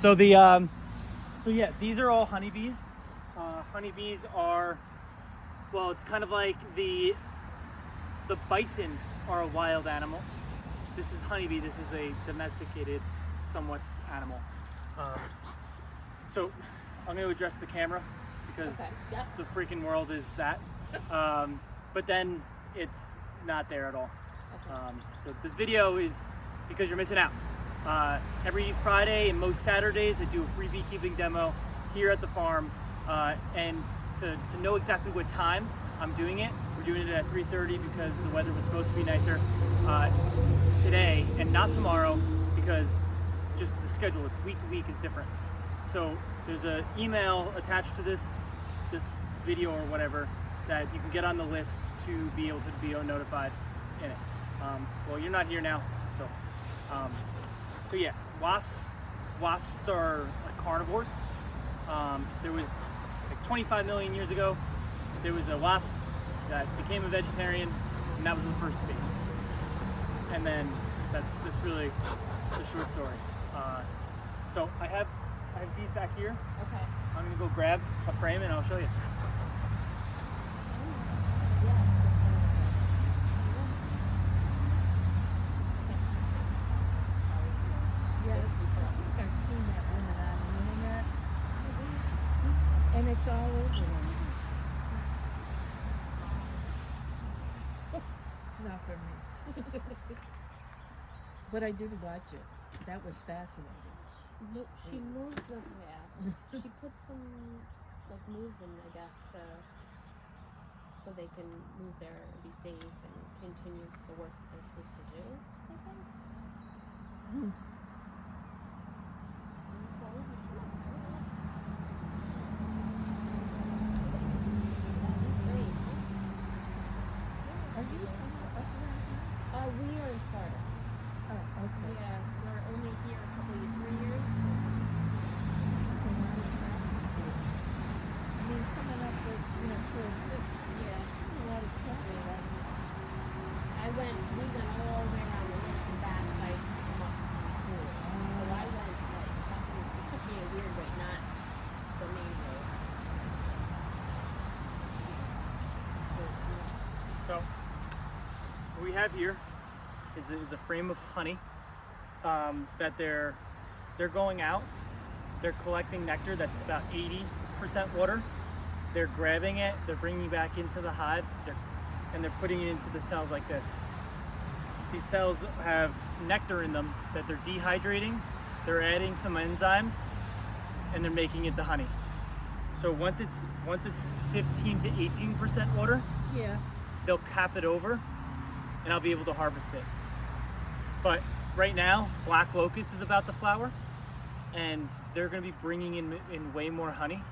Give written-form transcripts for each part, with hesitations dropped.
So the yeah, these are all honeybees. Honeybees are, well, it's kind of like the bison are a wild animal. This is honeybee. This is a domesticated, somewhat animal. So I'm going to address the camera because the freaking world is that. But then it's not there at all. So this video is because you're missing out. Every Friday and most Saturdays I do a free beekeeping demo here at the farm, and to know exactly what time I'm doing it, we're doing it at 3:30 because the weather was supposed to be nicer today and not tomorrow because just the schedule, it's week to week, is different. So there's an email attached to this video or whatever that you can get on the list to be able to be notified in it. Well, you're not here now, so yeah, wasps are like carnivores. There was like 25 million years ago, there was a wasp that became a vegetarian, and that was the first bee. And then that's really the short story. So I have bees back here. Okay. I'm gonna go grab a frame and I'll show you. And it's all over them. Not for me. But I did watch it. That was fascinating. She moves them, yeah. She puts some, like, moves in, I guess, so they can move there and be safe and continue the work that they're supposed to do, I think. We are in Sparta. Oh, okay. Yeah, we're only here a couple of 3 years. This is a lot of traffic here. I mean, coming up with, 206. Yeah. A lot of traffic. We went all the way around the lake and back so I had to pick them up from school. So I went, it took me a weird way, not the main road. So what we have here is a frame of honey that they're going out. They're collecting nectar that's about 80% water. They're grabbing it. They're bringing it back into the hive. And they're putting it into the cells like this. These cells have nectar in them that they're dehydrating. They're adding some enzymes, and they're making it to honey. So once it's 15 to 18% water, Yeah. they'll cap it over, and I'll be able to harvest it. But right now, black locust is about to flower, and they're going to be bringing in way more honey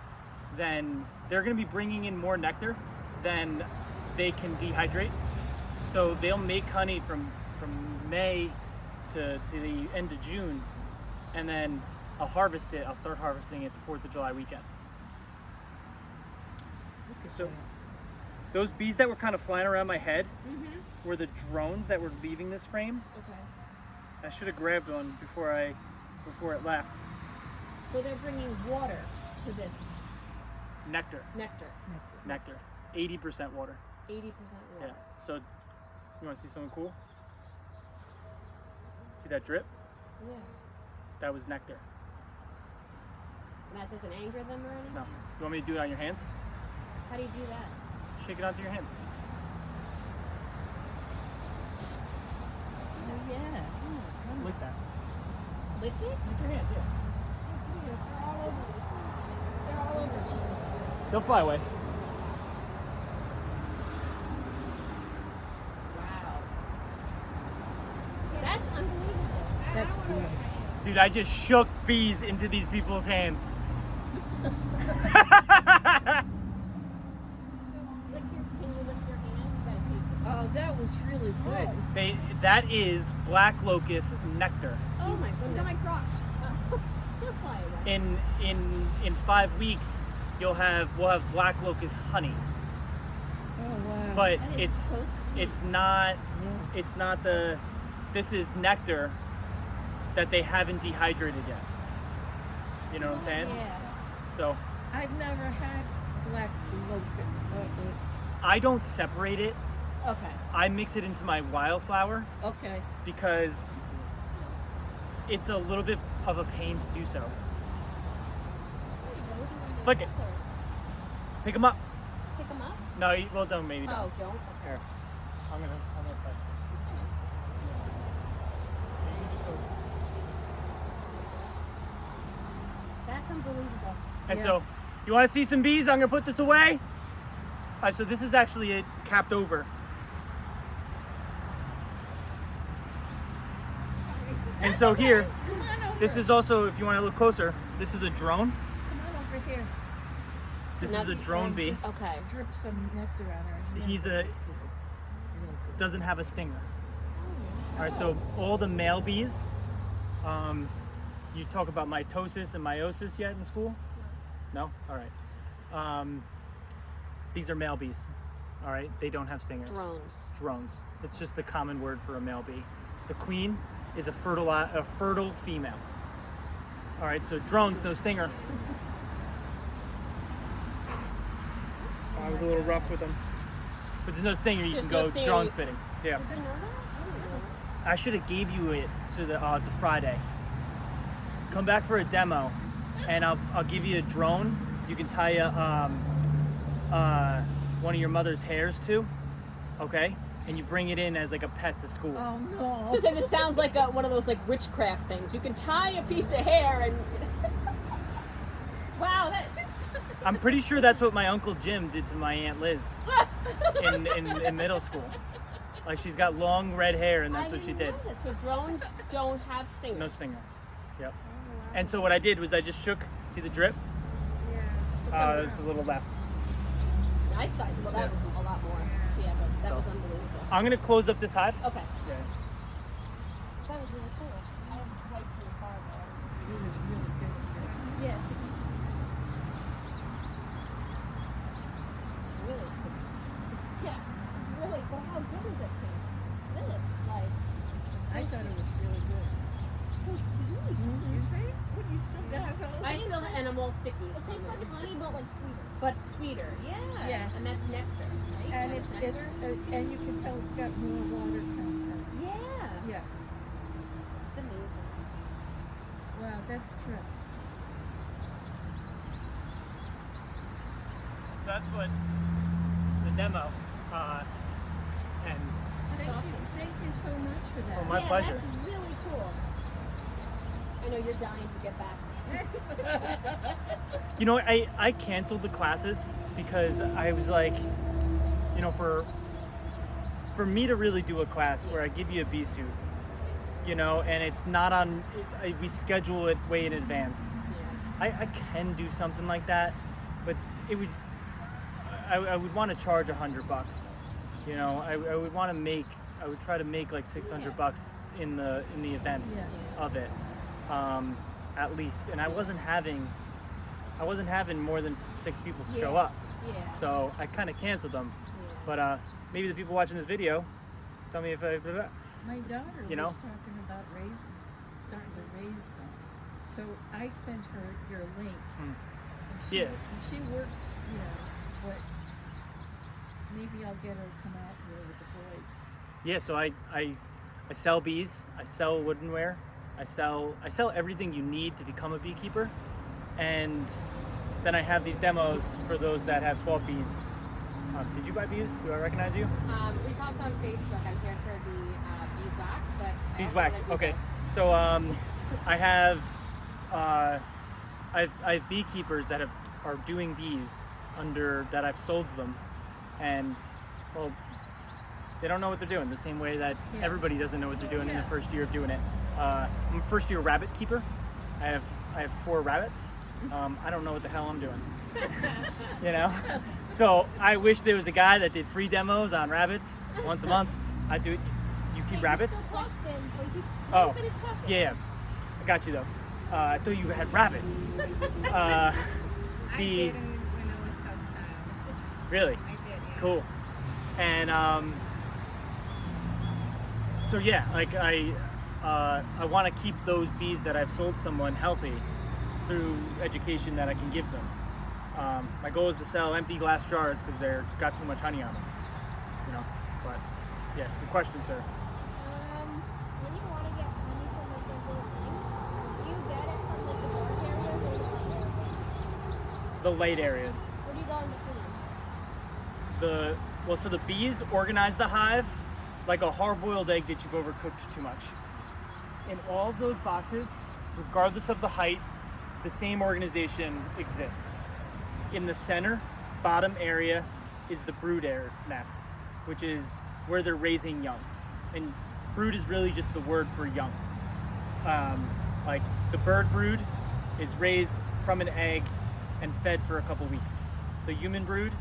than they're going to be bringing in more nectar than they can dehydrate. So they'll make honey from May to the end of June, and then I'll harvest it. I'll start harvesting it the 4th of July weekend. Look at So that. those bees that were kind of flying around my head were the drones that were leaving this frame. Okay. I should have grabbed one before it left. So they're bringing water to this Nectar. nectar. 80% water. 80% Yeah. water. So you want to see something cool? See that drip? Yeah. That was nectar. And that doesn't anger them or anything? No. You want me to do it on your hands? How do you do that? Shake it onto your hands. Oh, yeah. Oh, my goodness. Lick that. Lick it? Lick your hands, yeah. They're all over. They're all over me. They'll fly away. Wow. That's unbelievable. That's great. Dude, I just shook bees into these people's hands. Can you lick your hand? You gotta taste it. Oh, that was really good. That is black locust nectar. Oh my goodness. He's on my crotch. He'll fly away. In 5 weeks, we'll have black locust honey. Oh, wow. But And it's so sweet. it's not this is nectar that they haven't dehydrated yet. You know what I'm saying? Yeah. So I've never had black locust. I don't separate it. Okay. I mix it into my wildflower Okay. because it's a little bit of a pain to do so. Flick it. Pick them up. Pick them up? No, well, don't, maybe don't. Oh, don't? Okay. Here. I'm gonna touch it. You can just go. That's unbelievable. And Yeah. so, you want to see some bees? I'm gonna put this away. So this is actually it capped over. And so here, Come on over. this is also, if you want to look closer, this is a drone. Come on over here. This is a drone bee. Okay. Drip some nectar on her. He's doesn't have a stinger. All right, so all the male bees, you talk about mitosis and meiosis yet in school? No? All right. These are male bees. All right, they don't have stingers. Drones. It's just the common word for a male bee. The queen is a fertile female. All right, so drones, no stinger. I was a little rough with them. But there's no stinger, you There's can no go stinger. drone spitting. Yeah. Did you know that? I didn't know. I should have gave you it to the it's a Friday. Come back for a demo and I'll give you a drone. You can tie one of your mother's hairs to, okay? And you bring it in as like a pet to school. Oh no. So say this sounds like one of those like witchcraft things. You can tie a piece of hair and wow, that I'm pretty sure that's what my Uncle Jim did to my Aunt Liz in middle school. Like she's got long red hair and that's what she did. know this. So drones don't have stingers. No stinger. Yep. And so what I did was I just shook, see the drip? Yeah. It's a little less. Nice size. Well, that was a lot more. Yeah, but that So- was unbelievable. I'm gonna close up this hive. Okay. Yeah. That was really cool. I have right to the car though. It was real serious. Yes. Really sticky. Yeah. Really. Well, how good does it taste? Good. Like. I thought it was really good. So sweet. You think? What, you still got those? I still and I'm all sticky. It tastes like honey, but like sweeter. but sweeter. Yeah. Yeah. And that's nectar, right? And That's it's nectar. and you can tell it's got more water content. Yeah. Yeah. It's amazing. Wow, that's true. So that's what the demo and Thank you so much for that. Oh, my yeah, pleasure. That's really cool. I know you're dying to get back. you know I canceled the classes because I was like, you know, for me to really do a class where I give you a bee suit, you know, and it's not on we schedule it way in advance. I can do something like that, but it would I would want to charge $100. You know, I would want to make I would try to make like $600 in the event Yeah. of it, at least. And I wasn't having more than 6 people show up, Yeah. so I kind of canceled them. Yeah. But maybe the people watching this video, tell me if I. My daughter You know? was talking about starting to raise some. So I sent her your link. Hmm. And Yeah. She works, you know, but maybe I'll get her to come out here with the boys. Yeah, so I sell bees, I sell woodenware, I sell everything you need to become a beekeeper, and then I have these demos for those that have bought bees. Did you buy bees? Do I recognize you? We talked on Facebook. I'm here for the beeswax, but I Beeswax. also wanna do Okay. this. So I have beekeepers that are doing bees under that I've sold them, and well, they don't know what they're doing. The same way that Yeah. everybody doesn't know what they're doing in the Yeah. first year of doing it. I'm a first year rabbit keeper. I have 4 rabbits. I don't know what the hell I'm doing. You know, so I wish there was a guy that did free demos on rabbits once a month. I do it. You keep Hey, rabbits? He's still talking. Oh, Finish talking. yeah. I got you though. I thought you had rabbits. I The did when I was a child. really I did, yeah. cool. And so yeah, like I want to keep those bees that I've sold someone healthy through education that I can give them. My goal is to sell empty glass jars because they're got too much honey on them, you know. But yeah, good question, sir. When you want to get honey from like those little things, do you get it from like the dark areas or the light areas? The light areas. Or do you go in between? So the bees organize the hive like a hard-boiled egg that you've overcooked too much. In all of those boxes, regardless of the height, the same organization exists. In the center, bottom area is the brood air nest, which is where they're raising young. And brood is really just the word for young. Like the bird brood is raised from an egg and fed for a couple weeks. The human brood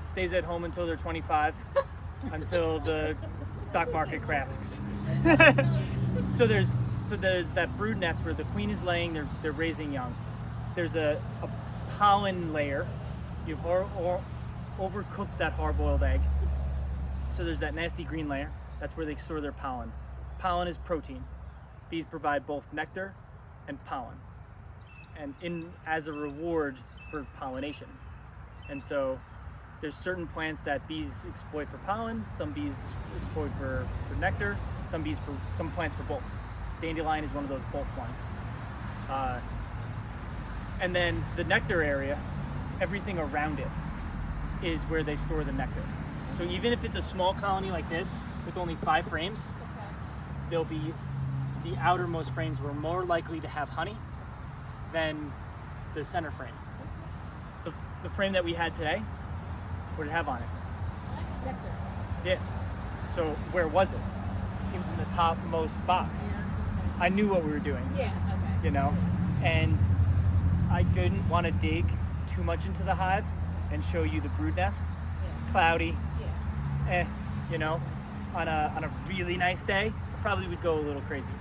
stays at home until they're 25, until the stock market crashes. So there's that brood nest where the queen is laying, they're raising young. There's a pollen layer. You've overcooked that hard-boiled egg. So there's that nasty green layer. That's where they store their pollen. Pollen is protein. Bees provide both nectar and pollen, and as a reward for pollination. And so there's certain plants that bees exploit for pollen, some bees exploit for nectar, some plants for both. Dandelion is one of those both ones. And then the nectar area, everything around it is where they store the nectar. So even if it's a small colony like this with only 5 frames, they'll be the outermost frames were more likely to have honey than the center frame. The frame that we had today, what did it have on it? Nectar. Yeah. So where was it? It was in the topmost box. I knew what we were doing. Yeah, okay. You know, and I didn't want to dig too much into the hive and show you the brood nest. Yeah. Cloudy. Yeah. You know, on a really nice day, I probably would go a little crazy.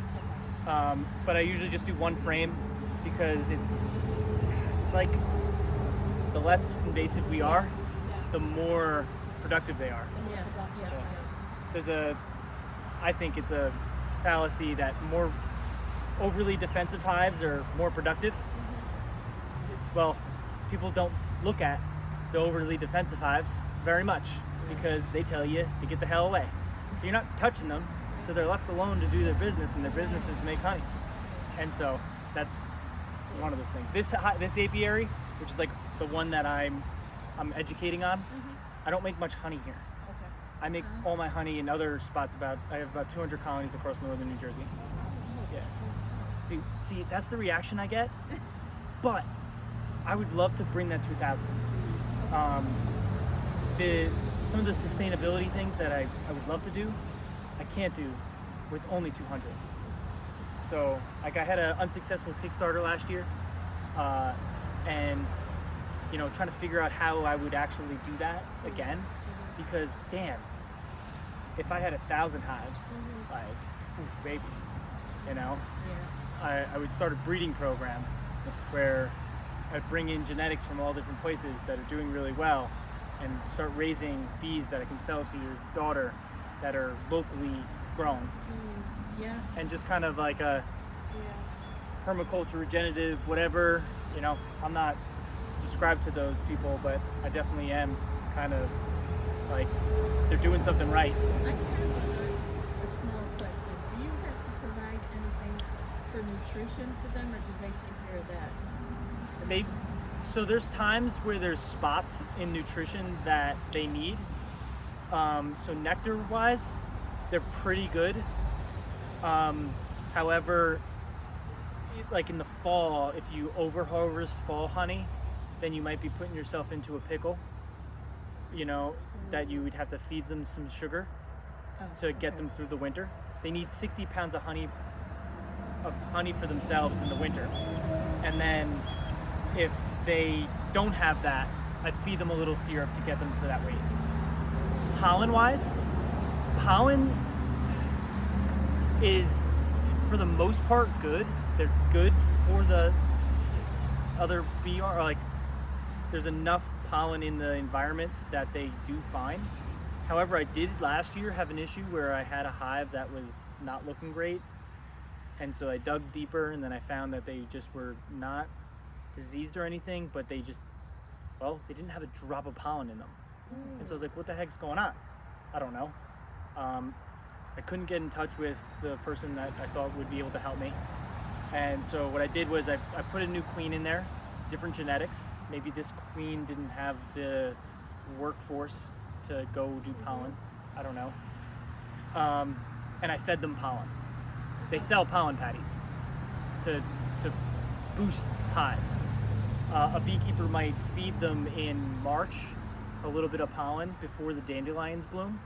But I usually just do one frame because it's like the less invasive we are, the more productive they are. Yeah. I think it's a fallacy that more overly defensive hives are more productive. Well, people don't look at the overly defensive hives very much because they tell you to get the hell away. So you're not touching them, so they're left alone to do their business, and their business is to make honey. And so that's one of those things. This apiary, which is like the one that I'm educating on, I don't make much honey here. Okay. I make all my honey in other spots. I have about 200 colonies across northern New Jersey. Yeah. See, that's the reaction I get. But I would love to bring that to 1,000. Some of the sustainability things that I would love to do, I can't do with only 200. So, like, I had an unsuccessful Kickstarter last year, and you know, trying to figure out how I would actually do that again, because damn, if I had 1,000 hives, like, ooh, baby, you know, I would start a breeding program where I'd bring in genetics from all different places that are doing really well, and start raising bees that I can sell to your daughter that are locally grown. Yeah. And just kind of like a permaculture, regenerative, whatever, you know, I'm not subscribed to those people, but I definitely am kind of like, they're doing something right. I have a small question. Do you have to provide anything for nutrition for them, or do they take care of that? So there's times where there's spots in nutrition that they need. So nectar wise, they're pretty good. However, like in the fall, if you over harvest fall honey, then you might be putting yourself into a pickle, you know, that you would have to feed them some sugar to get them through the winter. They need 60 pounds of honey for themselves in the winter. And then if they don't have that, I'd feed them a little syrup to get them to that weight. Pollen-wise, pollen is, for the most part, good. They're good for the other bee, or like, there's enough pollen in the environment that they do fine. However, I did last year have an issue where I had a hive that was not looking great, and so I dug deeper, and then I found that they just were not diseased or anything, but they just, well, they didn't have a drop of pollen in them. And so I was like, what the heck's going on? I don't know. I couldn't get in touch with the person that I thought would be able to help me. And so what I did was I put a new queen in there, different genetics. Maybe this queen didn't have the workforce to go do pollen. I don't know. And I fed them pollen. They sell pollen patties to boost hives. A beekeeper might feed them in March a little bit of pollen before the dandelions bloom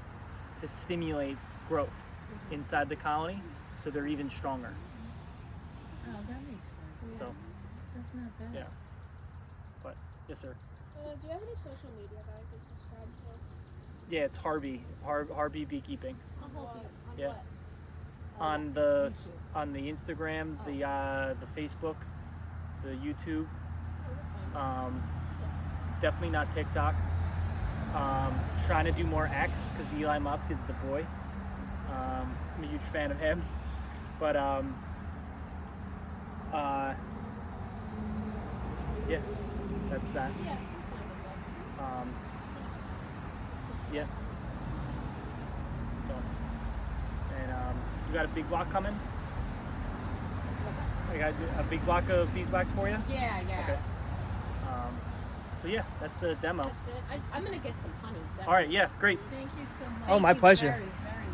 to stimulate growth inside the colony so they're even stronger. Oh, that makes sense. So, That's not bad. yeah. But, yes, sir. Do you have any social media that I could subscribe to? Yeah, it's Harvey Beekeeping. I'll help you. On Yeah. what? On the Instagram, the Facebook, the YouTube. Definitely not TikTok. Trying to do more X because Eli Musk is the boy. I'm a huge fan of him. But yeah, that's that. Yeah, I'll find it. Yeah. So, and you got a big block coming? What's up? I got a big block of beeswax for you. Yeah, yeah. Okay. So yeah, that's the demo. That's it. I'm gonna get some honey. All right. Yeah. Great. Thank you so much. Oh, my pleasure. Very, very